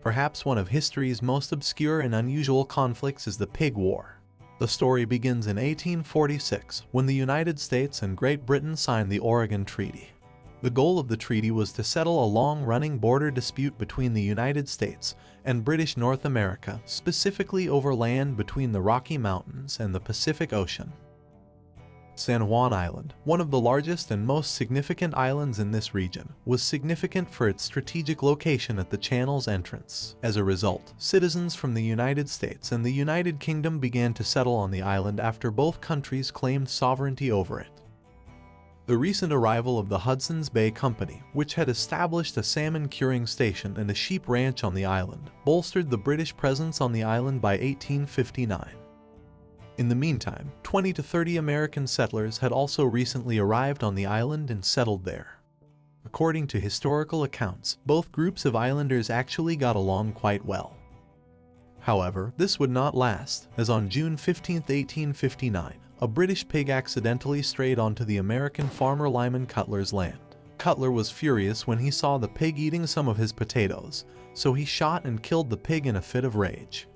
Perhaps one of history's most obscure and unusual conflicts is the Pig War. The story begins in 1846, when the United States and Great Britain signed the Oregon Treaty. The goal of the treaty was to settle a long-running border dispute between the United States and British North America, specifically over land between the Rocky Mountains and the Pacific Ocean. San Juan Island, one of the largest and most significant islands in this region, was significant for its strategic location at the channel's entrance. As a result, citizens from the United States and the United Kingdom began to settle on the island after both countries claimed sovereignty over it. The recent arrival of the Hudson's Bay Company, which had established a salmon curing station and a sheep ranch on the island, bolstered the British presence on the island by 1859. In the meantime, 20 to 30 American settlers had also recently arrived on the island and settled there. According to historical accounts, both groups of islanders actually got along quite well. However, this would not last, as on June 15, 1859, a British pig accidentally strayed onto the American farmer Lyman Cutler's land. Cutler was furious when he saw the pig eating some of his potatoes, so he shot and killed the pig in a fit of rage.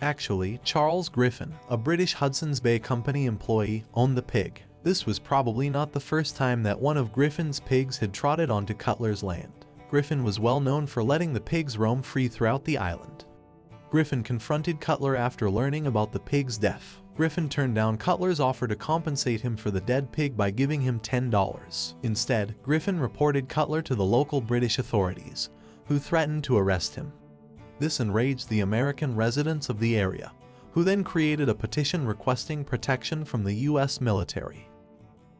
Actually, Charles Griffin, a British Hudson's Bay Company employee, owned the pig. This was probably not the first time that one of Griffin's pigs had trotted onto Cutler's land. Griffin was well known for letting the pigs roam free throughout the island. Griffin confronted Cutler after learning about the pig's death. Griffin turned down Cutler's offer to compensate him for the dead pig by giving him $10. Instead, Griffin reported Cutler to the local British authorities, who threatened to arrest him. This enraged the American residents of the area, who then created a petition requesting protection from the U.S. military.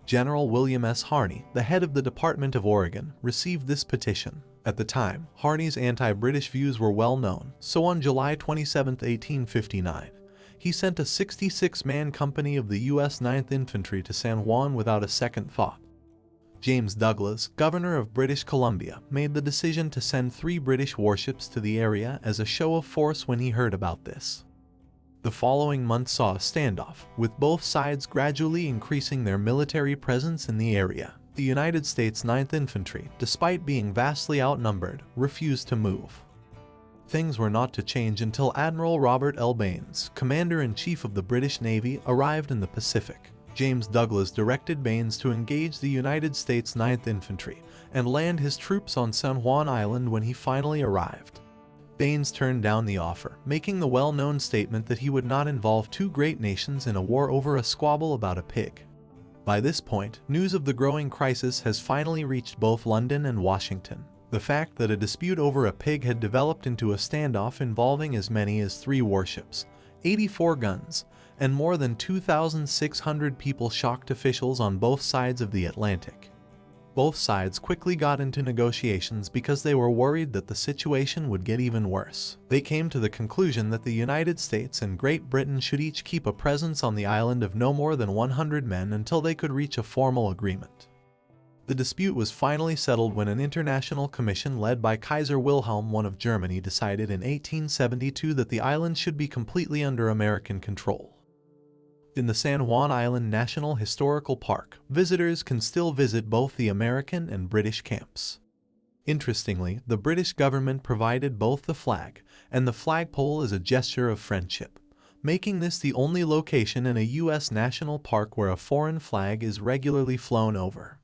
General William S. Harney, the head of the Department of Oregon, received this petition. At the time, Harney's anti-British views were well known, so on July 27, 1859, he sent a 66-man company of the U.S. 9th Infantry to San Juan without a second thought. James Douglas, governor of British Columbia, made the decision to send 3 British warships to the area as a show of force when he heard about this. The following month saw a standoff, with both sides gradually increasing their military presence in the area. The United States 9th Infantry, despite being vastly outnumbered, refused to move. Things were not to change until Admiral Robert L. Baines, Commander-in-Chief of the British Navy, arrived in the Pacific. James Douglas directed Baines to engage the United States 9th Infantry and land his troops on San Juan Island when he finally arrived. Baines turned down the offer, making the well-known statement that he would not involve 2 great nations in a war over a squabble about a pig. By this point, news of the growing crisis has finally reached both London and Washington. The fact that a dispute over a pig had developed into a standoff involving as many as 3 warships, 84 guns, and more than 2,600 people shocked officials on both sides of the Atlantic. Both sides quickly got into negotiations because they were worried that the situation would get even worse. They came to the conclusion that the United States and Great Britain should each keep a presence on the island of no more than 100 men until they could reach a formal agreement. The dispute was finally settled when an international commission led by Kaiser Wilhelm I of Germany decided in 1872 that the island should be completely under American control. In the San Juan Island National Historical Park, visitors can still visit both the American and British camps. Interestingly, the British government provided both the flag and the flagpole as a gesture of friendship, making this the only location in a U.S. national park where a foreign flag is regularly flown over.